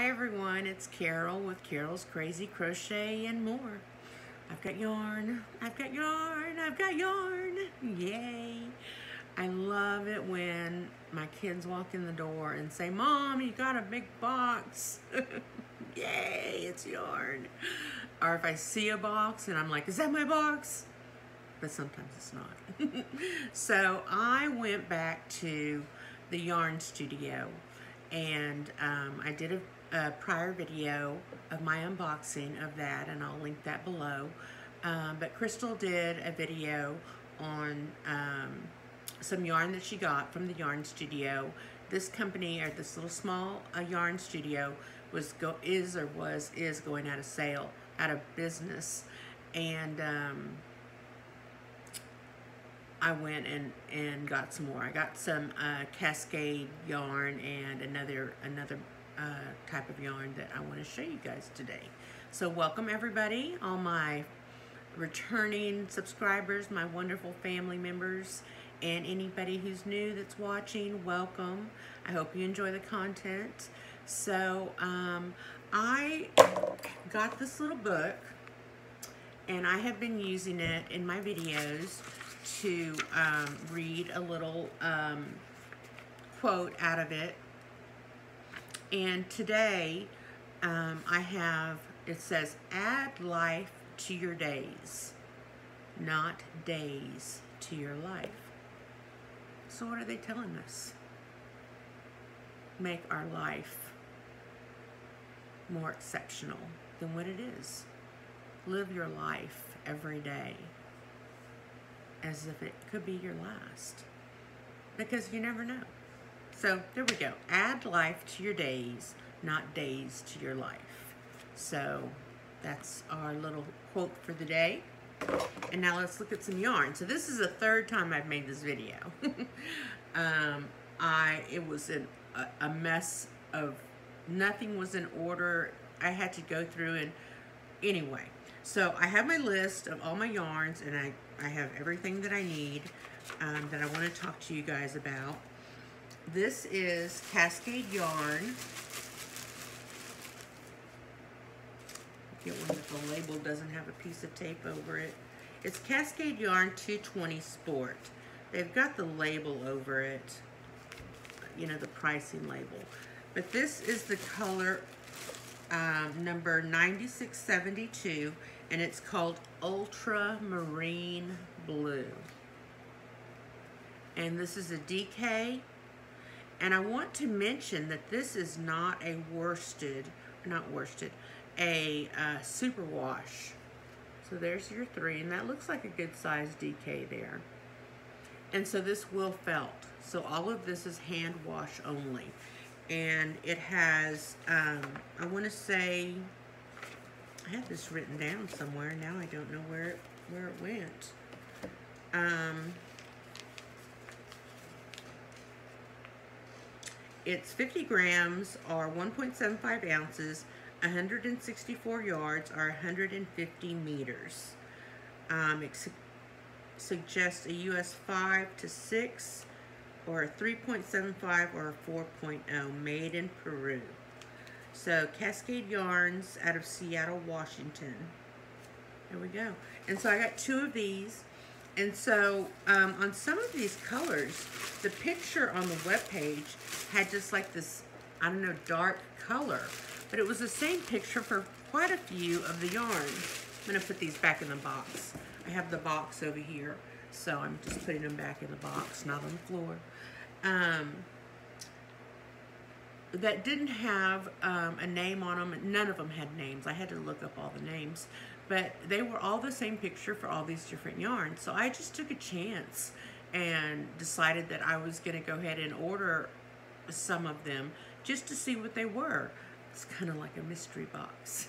Hi everyone, it's Carol with Carol's Crazy Crochet and more. I've got yarn, I've got yarn, I've got yarn, yay. I love it when my kids walk in the door and say, Mom, you got a big box. Yay, it's yarn. Or if I see a box and I'm like, is that my box? But sometimes it's not. So I went back to the yarn studio and I did a prior video of my unboxing of that, and I'll link that below. But Crystal did a video on some yarn that she got from the yarn studio. This company, or this little small yarn studio, is going out of sale, out of business, and I went and got some more. I got some Cascade yarn and another type of yarn that I want to show you guys today. So welcome everybody, all my returning subscribers, my wonderful family members, and anybody who's new that's watching, welcome. I hope you enjoy the content. So I got this little book, and I have been using it in my videos to read a little quote out of it. And today it says, add life to your days, not days to your life. So what are they telling us? Make our life more exceptional than what it is. Live your life every day as if it could be your last, because you never know. So there we go. Add life to your days, not days to your life. So that's our little quote for the day. And now let's look at some yarn. So this is the third time I've made this video. It was a mess of, nothing was in order. I had to go through, and anyway. So I have my list of all my yarns, and I have everything that I need that I want to talk to you guys about. This is Cascade Yarn. Get one that the label doesn't have a piece of tape over it. It's Cascade Yarn 220 Sport. They've got the label over it, you know, the pricing label. But this is the color number 9672, and it's called Ultramarine Blue. And this is a DK. And I want to mention that this is not a a superwash. So there's your 3, and that looks like a good size DK there. And so this will felt. So all of this is hand wash only. And it has, I want to say, I had this written down somewhere. Now I don't know where it went. It's 50 grams or 1.75 ounces, 164 yards or 150 meters. It suggests a US 5 to 6 or a 3.75 or a 4.0, made in Peru. So Cascade Yarns out of Seattle, Washington. There we go. And so I got 2 of these. And so on some of these colors, the picture on the webpage had just like this, I don't know, dark color. But it was the same picture for quite a few of the yarns. I'm going to put these back in the box. I have the box over here, so I'm just putting them back in the box, not on the floor. That didn't have a name on them. None of them had names. I had to look up all the names. But they were all the same picture for all these different yarns. So I just took a chance and decided that I was going to go ahead and order some of them just to see what they were. It's kind of like a mystery box.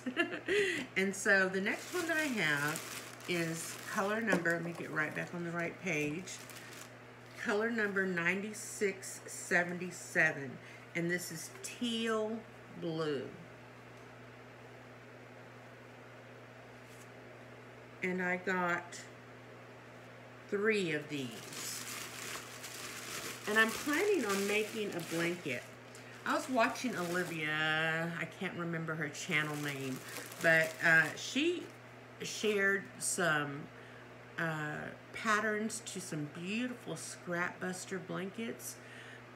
And so the next one that I have is color number, let me get right back on the right page, color number 9677, and this is teal blue. And I got 3 of these. And I'm planning on making a blanket. I was watching Olivia, I can't remember her channel name, but she shared some patterns to some beautiful scrap buster blankets,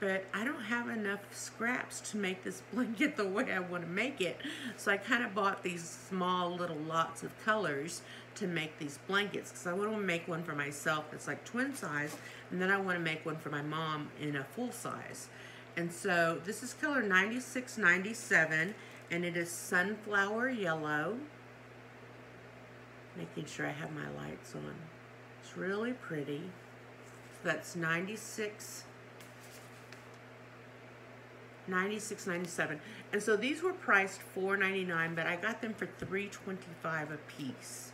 but I don't have enough scraps to make this blanket the way I want to make it. So I kind of bought these small little lots of colors to make these blankets, because I want to make one for myself that's like twin size, and then I want to make one for my mom in a full size. And so this is color 9697, and it is sunflower yellow. Making sure I have my lights on. It's really pretty. So that's 96.97. And so these were priced $4.99, but I got them for $3.25 a piece.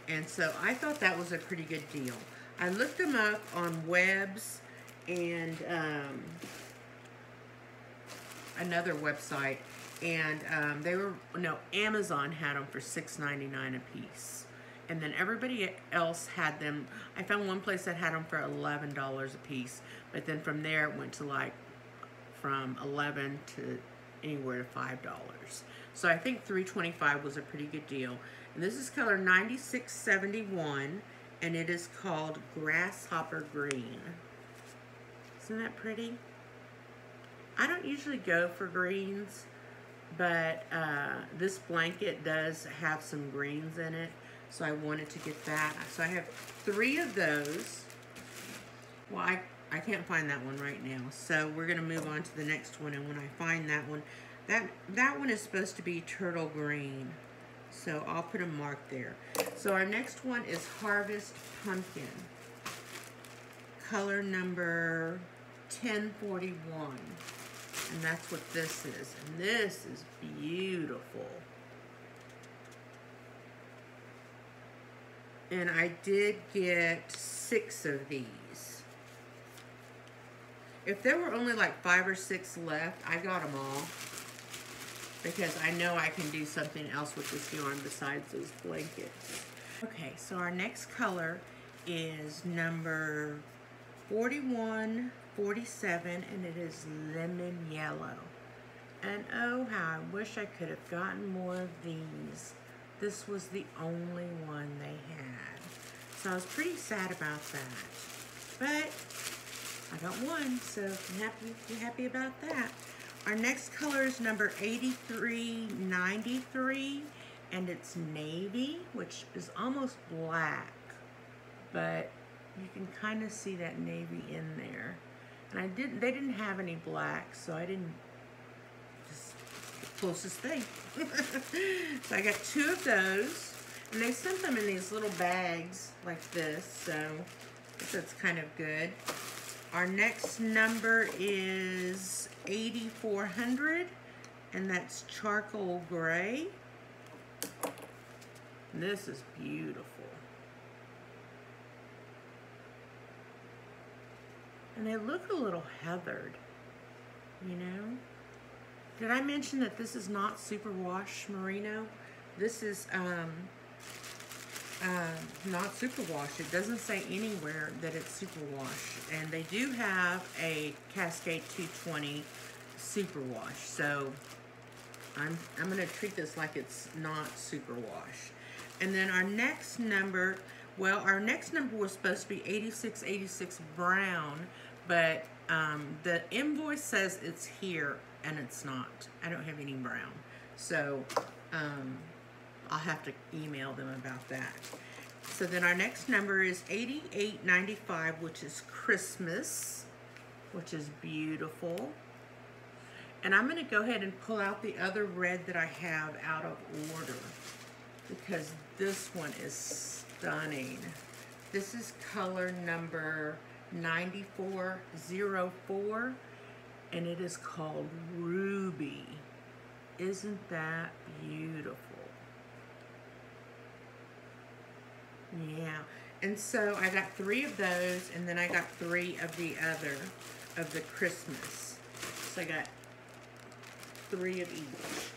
And so I thought that was a pretty good deal. I looked them up on Webs and another website, and Amazon had them for $6.99 a piece. And then everybody else had them. I found one place that had them for $11 a piece, but then from there it went to like from $11 to anywhere to $5. So I think $3.25 was a pretty good deal. And this is color 9671, and it is called Grasshopper Green. Isn't that pretty? I don't usually go for greens, but this blanket does have some greens in it, so I wanted to get that. So I have 3 of those. Well, I can't find that one right now, so we're gonna move on to the next one, and when I find that one, that one is supposed to be turtle green, so I'll put a mark there. So our next one is Harvest Pumpkin, color number 1041. And that's what this is. And this is beautiful. And I did get 6 of these. If there were only like 5 or 6 left, I got them all, because I know I can do something else with this yarn besides those blankets. Okay, so our next color is number 4147, and it is lemon yellow. And oh, how I wish I could have gotten more of these. This was the only one they had, so I was pretty sad about that. But I got one, so be happy about that. Our next color is number 8393, and it's navy, which is almost black, but you can kind of see that navy in there. And they didn't have any black, so I didn't, just the closest thing. So I got 2 of those, and they sent them in these little bags like this, so I guess that's kind of good. Our next number is 8400, and that's charcoal gray. And this is beautiful. And they look a little heathered, you know? Did I mention that this is not superwash merino? This is not superwash. It doesn't say anywhere that it's superwash. And they do have a Cascade 220 superwash. So I'm gonna treat this like it's not superwash. And then our next number, well, our next number was supposed to be 8686 brown, but the invoice says it's here, and it's not. I don't have any brown. So I'll have to email them about that. So then our next number is 8895, which is Christmas, which is beautiful. And I'm gonna go ahead and pull out the other red that I have out of order, because this one is stunning. This is color number 9404, and it is called Ruby. Isn't that beautiful? Yeah, and so I got 3 of those, and then I got 3 of the other, of the Christmas. So I got 3 of each.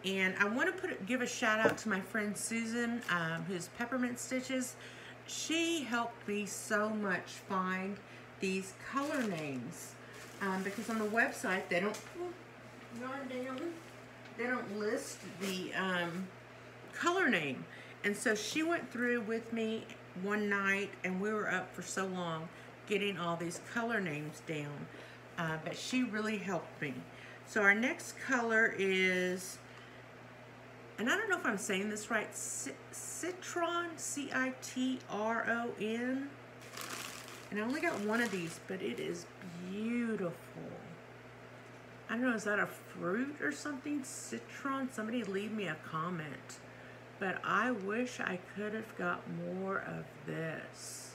And I want to give a shout out to my friend Susan, who's Peppermint Stitches. She helped me so much find these color names because on the website they don't yarn down. They don't list the color name. And so she went through with me one night, and we were up for so long getting all these color names down. But she really helped me. So our next color is, and I don't know if I'm saying this right, Citron, C-I-T-R-O-N. And I only got one of these, but it is beautiful. I don't know, is that a fruit or something? Citron? Somebody leave me a comment. But I wish I could have got more of this.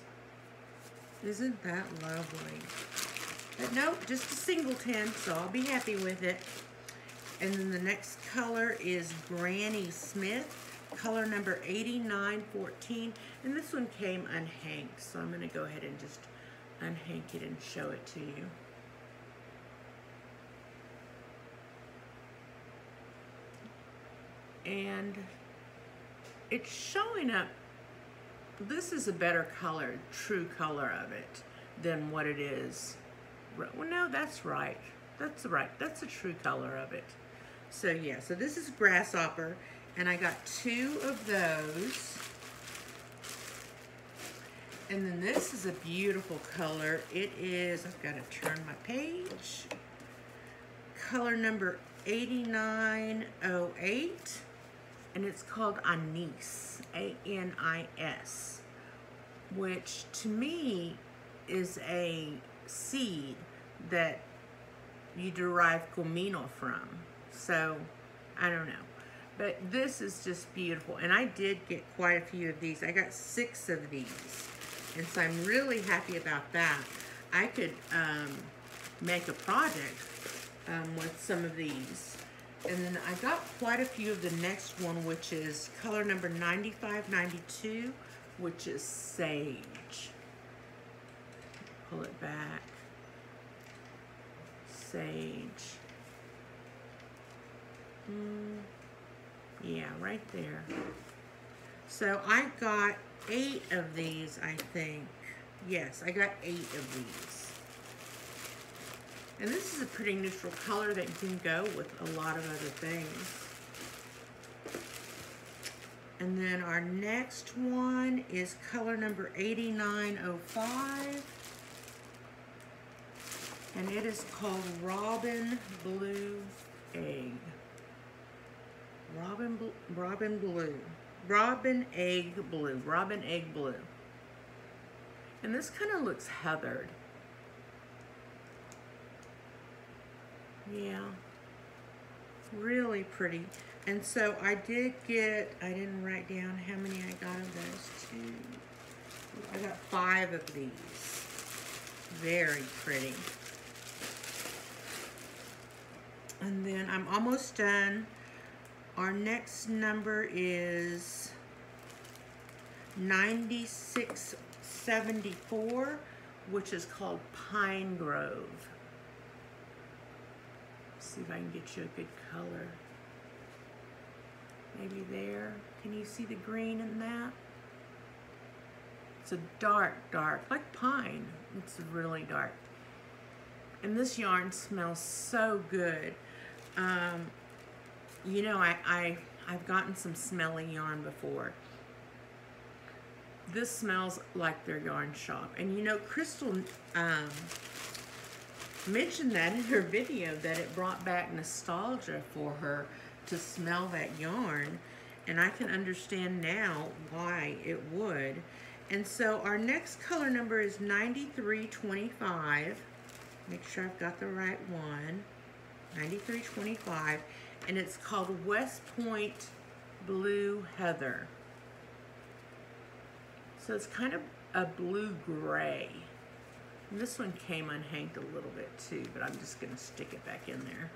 Isn't that lovely? But nope, just a singleton, so I'll be happy with it. And then the next color is Granny Smith, color number 8914. And this one came unhanked, so I'm going to go ahead and just unhank it and show it to you. And it's showing up. This is a better color, true color of it, than what it is. Well, no, that's right. That's right. That's the true color of it. So yeah, so this is Grasshopper, and I got 2 of those. And then this is a beautiful color. It is, I've got to turn my page. Color number 8908, and it's called Anise, A-N-I-S, which to me is a seed that you derive comino from. So, I don't know. But this is just beautiful. And I did get quite a few of these. I got 6 of these. And so I'm really happy about that. I could make a project with some of these. And then I got quite a few of the next one, which is color number 9592, which is Sage. Pull it back. Sage. Yeah, right there. So I got 8 of these, I think. Yes, I got 8 of these. And this is a pretty neutral color that can go with a lot of other things. And then our next one is color number 8905. And it is called Robin Blue Egg. Robin Egg Blue. And this kind of looks heathered. Yeah, really pretty. And so I did get, I didn't write down how many I got of those. 2. I got 5 of these. Very pretty. And then I'm almost done. Our next number is 9674, which is called Pine Grove. Let's see if I can get you a good color. Maybe there. Can you see the green in that? It's a dark, like pine. It's really dark. And this yarn smells so good. You know, I've gotten some smelly yarn before. This smells like their yarn shop. And you know, Crystal mentioned that in her video, that it brought back nostalgia for her to smell that yarn. And I can understand now why it would. And so our next color number is 9325. Make sure I've got the right one. 9325. And it's called West Point Blue Heather. So it's kind of a blue-gray. This one came unhanked a little bit too, but I'm just going to stick it back in there.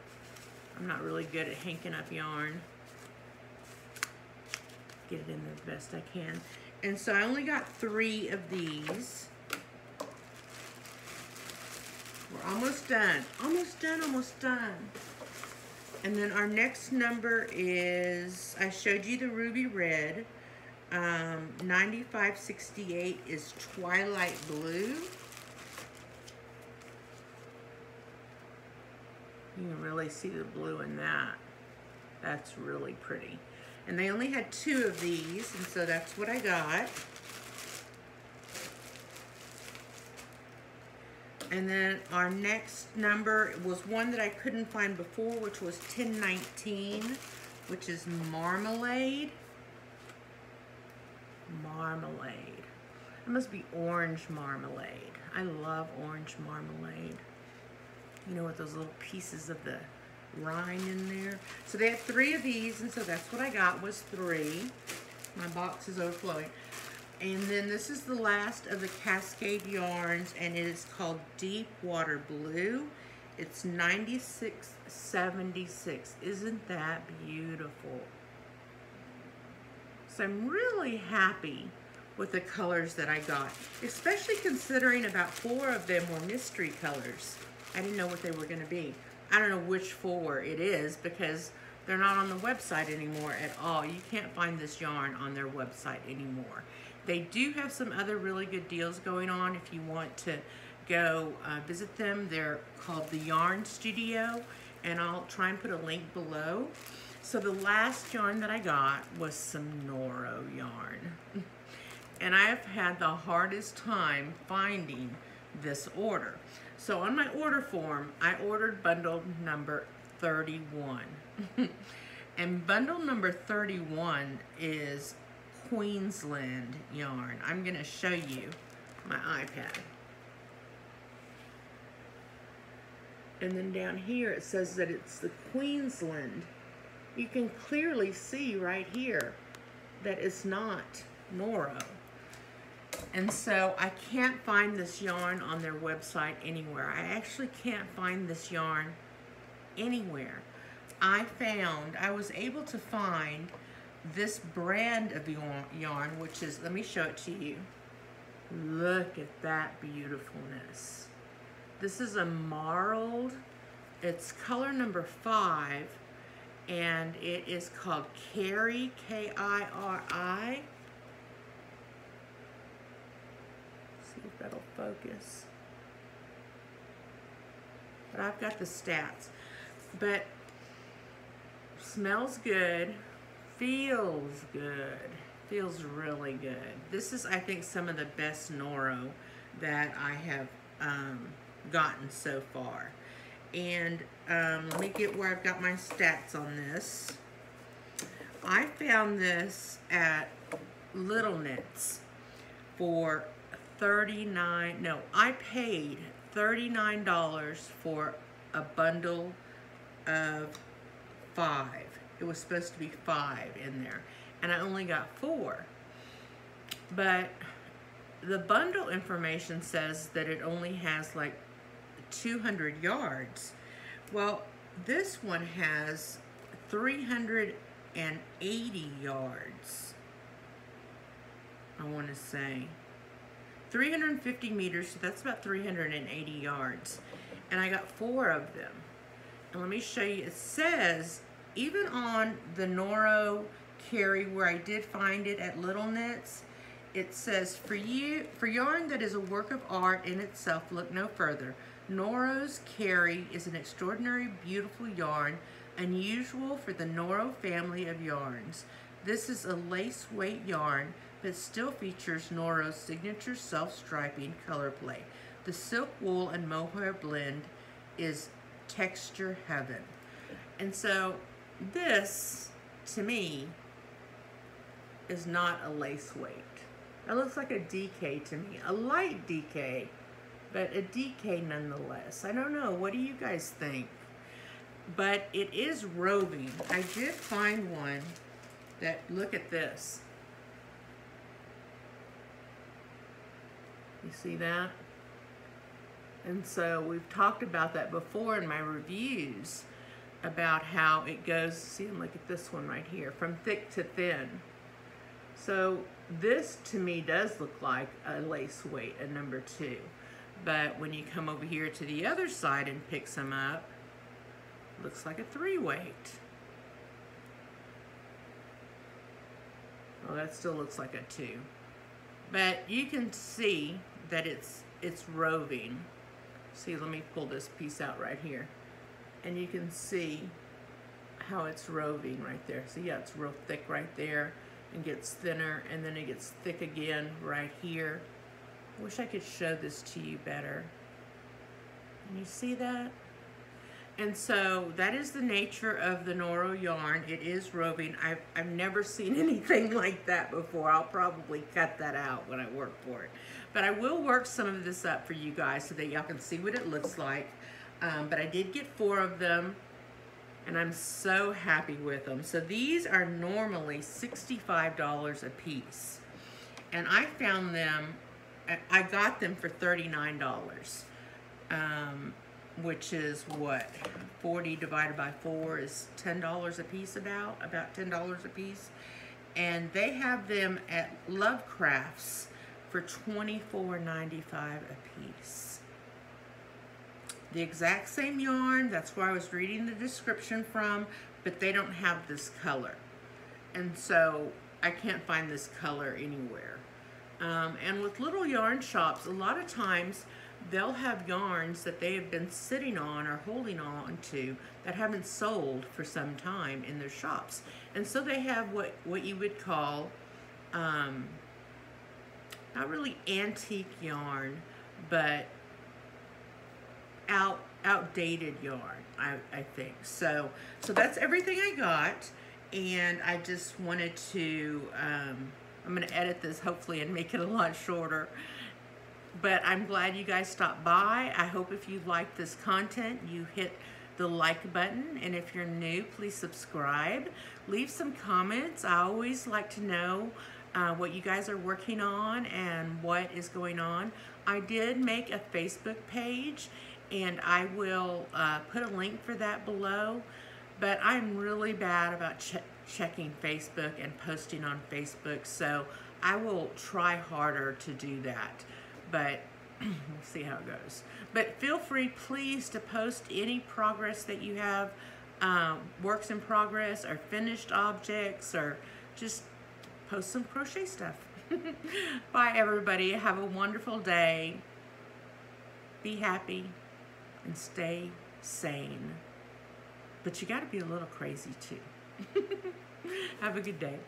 I'm not really good at hanking up yarn. Get it in there the best I can. And so I only got 3 of these. We're almost done. Almost done. And then our next number is, I showed you the ruby red. 9568 is Twilight Blue. You can really see the blue in that. That's really pretty. And they only had 2 of these, and so that's what I got. And then our next number was one that I couldn't find before, which was 1019, which is Marmalade. Marmalade. It must be orange marmalade. I love orange marmalade. You know, with those little pieces of the rind in there. So they had 3 of these, and so that's what I got, was 3. My box is overflowing. And then this is the last of the Cascade yarns, and it is called Deep Water Blue. It's 96.76. Isn't that beautiful? So I'm really happy with the colors that I got, especially considering about 4 of them were mystery colors. I didn't know what they were going to be. I don't know which 4 it is because they're not on the website anymore at all. You can't find this yarn on their website anymore. They do have some other really good deals going on if you want to go visit them. They're called the Yarn Studio, and I'll try and put a link below. So the last yarn that I got was some Noro yarn. And I have had the hardest time finding this order. So on my order form, I ordered bundle number 31. And bundle number 31 is Queensland yarn. I'm going to show you my iPad. And then down here it says that it's the Queensland. You can clearly see right here that it's not Noro. And so I can't find this yarn on their website anywhere. I actually can't find this yarn anywhere. I was able to find this brand of yarn, which is, let me show it to you. Look at that beautifulness. This is a marled, it's color number 5, and it is called Kiri, K-I-R-I. See if that'll focus. But I've got the stats. But smells good, feels good, feels really good. This is, I think, some of the best Noro that I have gotten so far. And let me get where I've got my stats on this. I found this at Little Knits for I paid $39 for a bundle of 5. It was supposed to be 5 in there, and I only got 4. But the bundle information says that it only has like 200 yards. Well, this one has 380 yards. I want to say 350 meters, so that's about 380 yards. And I got 4 of them. And let me show you, it says, even on the Noro Kiri, where I did find it at Little Knits, it says, for yarn that is a work of art in itself, look no further. Noro's Kiri is an extraordinary, beautiful yarn, unusual for the Noro family of yarns. This is a lace weight yarn, but still features Noro's signature self-striping color play. The silk wool and mohair blend is texture heaven. And so this, to me, is not a lace weight. It looks like a DK to me, a light DK, but a DK nonetheless. I don't know, what do you guys think? But it is roving. I did find one that, look at this. You see that? And so we've talked about that before in my reviews about how it goes, see, and look at this one right here, from thick to thin. So this to me does look like a lace weight, a number 2. But when you come over here to the other side and pick some up, looks like a 3 weight. Well, that still looks like a 2. But you can see that it's roving. See, let me pull this piece out right here. and you can see how it's roving right there. So yeah, it's real thick right there and gets thinner, and then it gets thick again right here. I wish I could show this to you better. Can you see that? And so that is the nature of the Noro yarn. It is roving. I've never seen anything like that before. I'll probably cut that out when I work for it. But I will work some of this up for you guys so that y'all can see what it looks like. But I did get 4 of them, and I'm so happy with them. So these are normally $65 a piece. And I found them, I got them for $39. Which is what, 40 divided by 4 is $10 a piece, about $10 a piece. And they have them at Love Crafts for $24.95 a piece. The exact same yarn, that's where I was reading the description from, but they don't have this color. And so I can't find this color anywhere. And with little yarn shops, a lot of times they'll have yarns that they have been sitting on or holding on to that haven't sold for some time in their shops. And so they have what you would call, not really antique yarn, but outdated yarn, I think. So that's everything I got, and I just wanted to, I'm gonna edit this hopefully and make it a lot shorter. But I'm glad you guys stopped by. I hope if you like this content, you hit the like button. And if you're new, please subscribe. Leave some comments. I always like to know what you guys are working on and what is going on. I did make a Facebook page, and I will put a link for that below. But I'm really bad about checking Facebook and posting on Facebook, so I will try harder to do that. But we'll see how it goes. But feel free, please, to post any progress that you have, works in progress or finished objects, or just post some crochet stuff. Bye, everybody. Have a wonderful day. Be happy and stay sane. But you got to be a little crazy, too. Have a good day.